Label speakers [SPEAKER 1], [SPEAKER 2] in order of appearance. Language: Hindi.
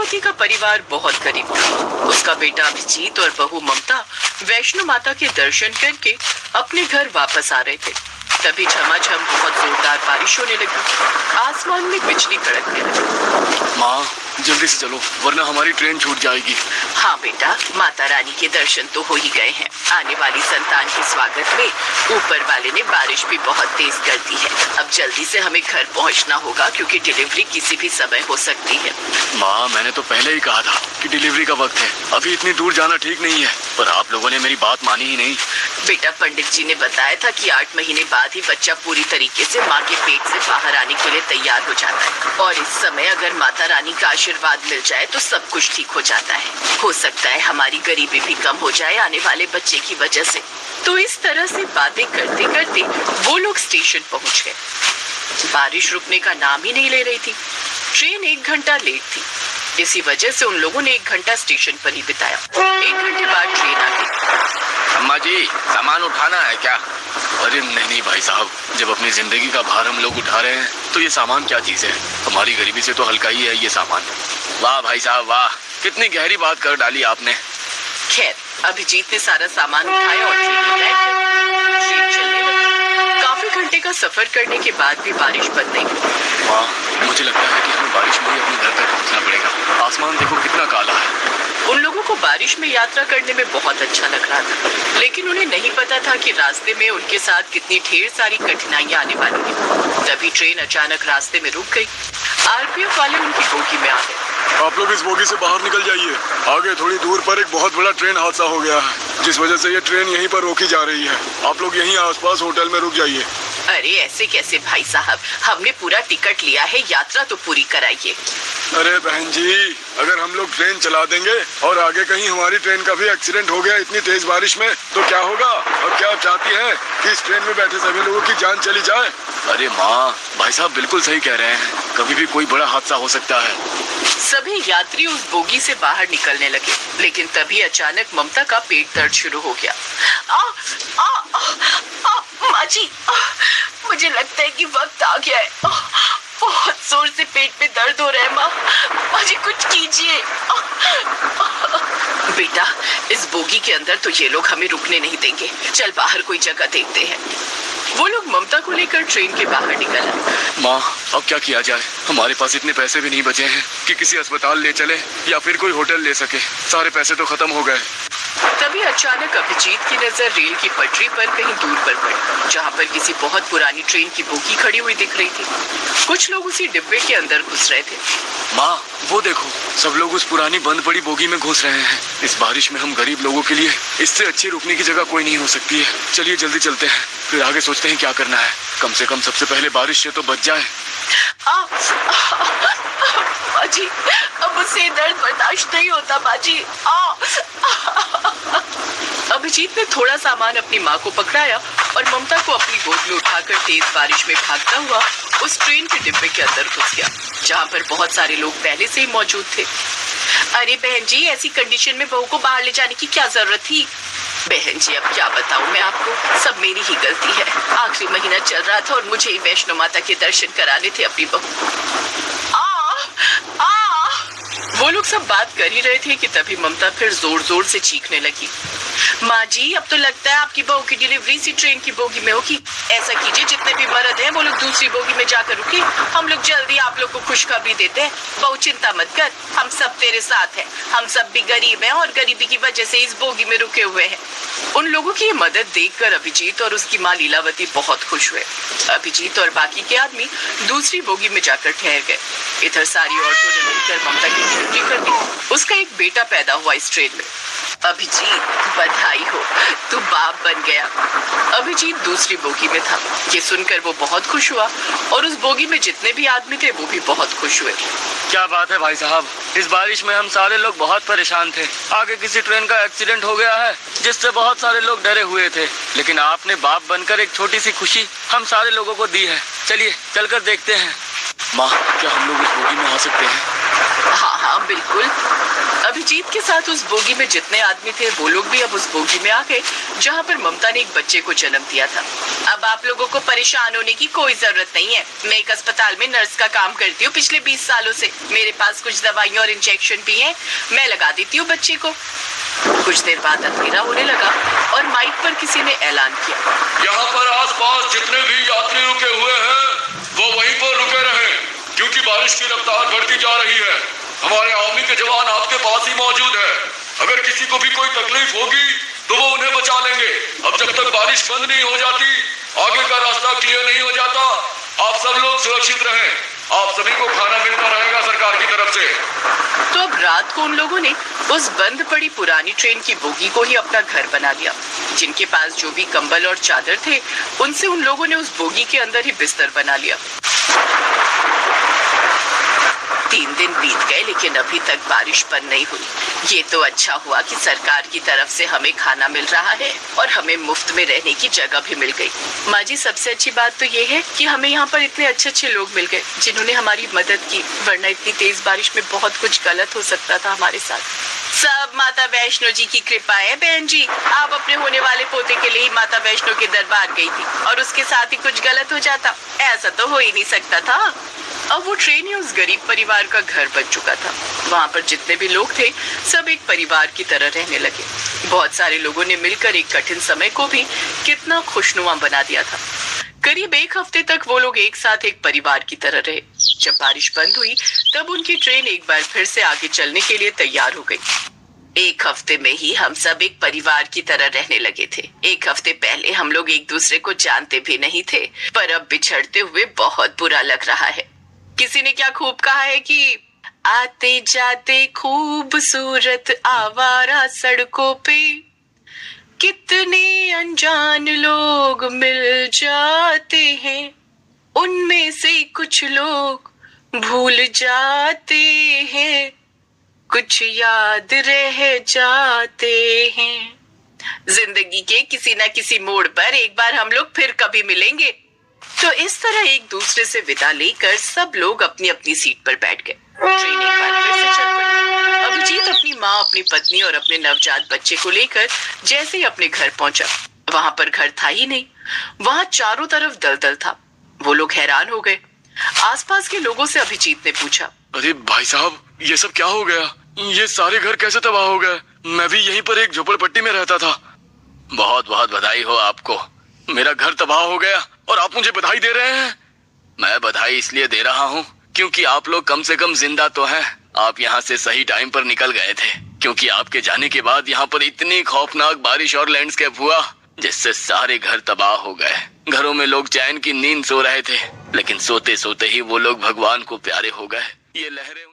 [SPEAKER 1] लड़के का परिवार बहुत गरीब था। उसका बेटा अभिजीत और बहू ममता वैष्णो माता के दर्शन करके अपने घर वापस आ रहे थे। तभी झमाझम बहुत जोरदार बारिश होने लगी। आसमान में बिजली कड़कने लगी।
[SPEAKER 2] माँ, जल्दी से चलो वरना हमारी ट्रेन छूट जाएगी।
[SPEAKER 1] हाँ बेटा, माता रानी के दर्शन तो हो ही गए हैं। आने वाली संतान के स्वागत में ऊपर वाले ने बारिश भी बहुत तेज कर दी है। अब जल्दी से हमें घर पहुंचना होगा क्योंकि डिलीवरी किसी भी समय हो सकती है।
[SPEAKER 2] माँ, मैंने तो पहले ही कहा था कि डिलीवरी का वक्त है, अभी इतनी दूर जाना ठीक नहीं है, पर आप लोगों ने मेरी बात मानी ही नहीं।
[SPEAKER 1] बेटा, पंडित जी ने बताया था कि 8 महीने बाद ही बच्चा पूरी तरीके से माँ के पेट से बाहर आने के लिए तैयार हो जाता है और इस समय अगर माता रानी का आशीर्वाद मिल जाए तो सब कुछ ठीक हो जाता है। हो सकता है हमारी गरीबी भी कम हो जाए आने वाले बच्चे की वजह से। तो इस तरह से बातें करते करते वो लोग स्टेशन पहुंच गए। बारिश रुकने का नाम ही नहीं ले रही थी। ट्रेन 1 घंटा लेट थी। इसी वजह से उन लोगों ने 1 घंटा स्टेशन पर ही बिताया। 1 घंटे बाद ट्रेन आ गई।
[SPEAKER 2] अम्मा जी, सामान उठाना है क्या? अरे नहीं भाई साहब, जब अपनी जिंदगी का भार हम लोग उठा रहे हैं तो ये सामान क्या चीज है? हमारी गरीबी से तो हल्का ही है ये सामान। वाह भाई साहब वाह, कितनी गहरी बात कर डाली आपने।
[SPEAKER 1] खैर, अभिजीत ने सारा सामान उठाया और ट्रेन में बैठ गए। ट्रेन चलने लगी। काफी घंटे का सफर करने के बाद भी बारिश बंद नहीं हुई।
[SPEAKER 2] वाह, मुझे लगता है कि हमें बारिश में ही अपने घर तक पहुंचना पड़ेगा। आसमान देखो कितना काला है।
[SPEAKER 1] उन लोगों को बारिश में यात्रा करने में बहुत अच्छा लग रहा था, लेकिन उन्हें नहीं पता था कि रास्ते में उनके साथ कितनी ढेर सारी कठिनाइयां आने वाली हैं। तभी ट्रेन अचानक रास्ते में रुक गई। आरपीएफ वाले उनकी बोगी में आ गए।
[SPEAKER 3] आप लोग इस बोगी से बाहर निकल जाइए। आगे थोड़ी दूर पर एक बहुत बड़ा ट्रेन हादसा हो गया है, जिस वजह से ये ट्रेन यहीं पर रोकी जा रही है। आप लोग यहीं आसपास होटल में रुक जाइए।
[SPEAKER 1] अरे ऐसे कैसे भाई साहब, हमने पूरा टिकट लिया है, यात्रा तो पूरी कराइए।
[SPEAKER 3] अरे बहन जी, अगर हम लोग ट्रेन चला देंगे और आगे कहीं हमारी ट्रेन का भी एक्सीडेंट हो गया इतनी तेज बारिश में तो क्या होगा? और क्या आप चाहती हैं कि इस ट्रेन में बैठे सभी लोगों की जान चली जाए?
[SPEAKER 2] अरे माँ, भाई साहब बिल्कुल सही कह रहे हैं, कभी भी कोई बड़ा हादसा हो सकता है।
[SPEAKER 1] सभी यात्री उस बोगी से बाहर निकलने लगे, लेकिन तभी अचानक ममता का पेट दर्द शुरू हो गया। माँ जी, मुझे लगता है कि वक्त आ गया है। बहुत जोर से पेट में दर्द हो रहा है माँ जी, कुछ कीजिए। बेटा, इस बोगी के अंदर तो ये लोग हमें रुकने नहीं देंगे। चल बाहर कोई जगह देखते हैं। वो लोग ममता को लेकर ट्रेन के बाहर निकल आए।
[SPEAKER 2] माँ, अब क्या किया जाए? हमारे पास इतने पैसे भी नहीं बचे हैं कि किसी अस्पताल ले चले या फिर कोई होटल ले सके। सारे पैसे तो खत्म हो गए।
[SPEAKER 1] तभी अचानक अभिजीत की नजर रेल की पटरी पर कहीं दूर पर पड़ी, जहाँ पर किसी बहुत पुरानी ट्रेन की बोगी खड़ी हुई दिख रही थी। कुछ लोग उसी डिब्बे के अंदर घुस रहे थे।
[SPEAKER 2] माँ, वो देखो, सब लोग उस पुरानी बंद पड़ी बोगी में घुस रहे हैं। इस बारिश में हम गरीब लोगों के लिए इससे अच्छी रुकने की जगह कोई नहीं हो सकती है। चलिए जल्दी चलते हैं, फिर आगे सोचते हैं क्या करना है। कम से कम सबसे पहले बारिश से तो बच जाए।
[SPEAKER 1] बाजी, अब मुझसे दर्द बर्दाश्त नहीं होता बाजी। अभिजीत ने थोड़ा सामान अपनी माँ को पकड़ाया और ममता को अपनी गोद में उठाकर तेज बारिश में भागता हुआ उस ट्रेन के डिब्बे के अंदर घुस गया, जहाँ पर बहुत सारे लोग पहले से ही मौजूद थे। अरे बहन जी, ऐसी कंडीशन में बहू को बाहर ले जाने की क्या जरूरत थी? बहन जी, अब क्या बताऊं मैं आपको, सब मेरी ही गलती है। आखिरी महीना चल रहा था और मुझे ही वैष्णो माता के दर्शन कराने थे अपनी बहू। वो लोग सब बात कर ही रहे थे कि तभी ममता फिर जोर जोर से चीखने लगी। माँ जी, अब तो लगता है आपकी बहू की डिलीवरी इसी ट्रेन की बोगी में होगी। ऐसा कीजिए, जितने भी मर्द हैं वो लोग दूसरी बोगी में जाकर रुके। हम लोग जल्दी आप लोग को खुशखबरी देते हैं। बहू चिंता मत कर, हम सब तेरे साथ हैं। हम सब भी गरीब हैं और गरीबी की वजह से इस बोगी में रुके हुए हैं। उन लोगों की मदद देखकर अभिजीत और उसकी माँ लीलावती बहुत खुश हुए। अभिजीत और बाकी के आदमी दूसरी बोगी में जाकर ठहर गए। इधर सारी औरतों ने मिलकर ममता की डिलीवरी कर दी। उसका एक बेटा पैदा हुआ इस ट्रेन में। अभिजीत, बधाई हो, तू बाप बन गया। अभिजीत दूसरी बोगी में था। ये सुनकर वो बहुत खुश हुआ और उस बोगी में जितने भी आदमी थे वो भी बहुत खुश हुए।
[SPEAKER 2] क्या बात है भाई साहब, इस बारिश में हम सारे लोग बहुत परेशान थे। आगे किसी ट्रेन का एक्सीडेंट हो गया है जिससे बहुत सारे लोग डरे हुए थे, लेकिन आपने बाप बनकर एक छोटी सी खुशी हम सारे लोगों को दी है। चलिए चलकर देखते हैं। माँ, क्या हम लोग उस बोगी में आ सकते हैं?
[SPEAKER 1] हाँ हाँ बिल्कुल। अभिजीत के साथ उस बोगी में जितने आदमी थे वो लोग भी अब उस बोगी में आ गए जहाँ पर ममता ने एक बच्चे को जन्म दिया था। अब आप लोगों को परेशान होने की कोई जरूरत नहीं है। मैं एक अस्पताल में नर्स का काम करती हूँ पिछले 20 सालों से। मेरे पास कुछ दवाइयाँ और इंजेक्शन भी हैं। मैं लगा देती हूँ बच्चे को। कुछ देर बाद अंधेरा होने लगा और माइक पर किसी ने ऐलान किया,
[SPEAKER 3] यहाँ पर आसपास जितने भी यात्री रुके हुए हैं वो वहीं पर रुके रहें, क्योंकि बारिश की रफ्तार बढ़ती जा रही है। हमारे आर्मी के जवान आपके पास ही मौजूद है। अगर किसी को भी कोई तकलीफ होगी तो वो उन्हें बचा लेंगे। अब जब तक बारिश बंद नहीं हो जाती, आगे का रास्ता क्लियर नहीं हो जाता, आप सब लोग सुरक्षित रहें। आप सभी को खाना मिलता रहेगा सरकार की तरफ से।
[SPEAKER 1] तो अब रात को उन लोगों ने उस बंद पड़ी पुरानी ट्रेन की बोगी को ही अपना घर बना लिया। जिनके पास जो भी कंबल और चादर थे उनसे उन लोगों ने उस बोगी के अंदर ही बिस्तर बना लिया। 3 दिन बीत गए लेकिन अभी तक बारिश बंद नहीं हुई। ये तो अच्छा हुआ कि सरकार की तरफ से हमें खाना मिल रहा है और हमें मुफ्त में रहने की जगह भी मिल गई। माँ जी, सबसे अच्छी बात तो ये है कि हमें यहाँ पर इतने अच्छे अच्छे लोग मिल गए जिन्होंने हमारी मदद की, वरना इतनी तेज बारिश में बहुत कुछ गलत हो सकता था हमारे साथ। सब माता वैष्णो जी की कृपा है बहन जी। आप अपने होने वाले पोते के लिए ही माता वैष्णो के दरबार गई थी और उसके साथ ही कुछ गलत हो जाता, ऐसा तो हो ही नहीं सकता था। अब वो ट्रेन ही उस गरीब परिवार का घर बन चुका था। वहाँ पर जितने भी लोग थे सब एक परिवार की तरह रहने लगे। बहुत सारे लोगों ने मिलकर एक कठिन समय को भी कितना खुशनुमा बना दिया था। करीब 1 हफ्ते तक वो लोग एक साथ एक परिवार की तरह रहे। जब बारिश बंद हुई तब उनकी ट्रेन एक बार फिर से आगे चलने के लिए तैयार हो गई। 1 हफ्ते में ही हम सब एक परिवार की तरह रहने लगे थे। 1 हफ्ते पहले हम लोग एक दूसरे को जानते भी नहीं थे, पर अब बिछड़ते हुए बहुत बुरा लग रहा है। किसी ने क्या खूब कहा है कि आते जाते खूबसूरत आवारा सड़कों पे कितने अनजान लोग मिल जाते हैं, उनमें से कुछ लोग भूल जाते हैं, कुछ याद रह जाते हैं। जिंदगी के किसी न किसी मोड़ पर एक बार हम लोग फिर कभी मिलेंगे। तो इस तरह एक दूसरे से विदा लेकर सब लोग अपनी अपनी सीट पर बैठ गए। ट्रेन एक बार फिर से चल पड़ी। अभिजीत अपनी माँ, अपनी पत्नी और अपने नवजात बच्चे को लेकर जैसे ही अपने घर पहुंचा, वहां पर घर था ही नहीं। वहां चारों तरफ दलदल था। वो लोग हैरान हो गए। आसपास के लोगों से अभिजीत ने पूछा,
[SPEAKER 3] अरे भाई साहब, ये सब क्या हो गया? ये सारे घर कैसे तबाह हो गए? मैं भी यहीं पर एक झोपड़पट्टी में रहता था।
[SPEAKER 2] बहुत बहुत बधाई हो आपको।
[SPEAKER 3] मेरा घर तबाह हो गया और आप मुझे बधाई दे रहे हैं?
[SPEAKER 2] मैं बधाई इसलिए दे रहा हूँ क्योंकि आप लोग कम से कम जिंदा तो हैं। आप यहाँ से सही टाइम पर निकल गए थे, क्योंकि आपके जाने के बाद यहाँ पर इतनी खौफनाक बारिश और लैंडस्केप हुआ जिससे सारे घर तबाह हो गए। घरों में लोग चैन की नींद सो रहे थे, लेकिन सोते सोते ही वो लोग भगवान को प्यारे हो गए। ये लहरें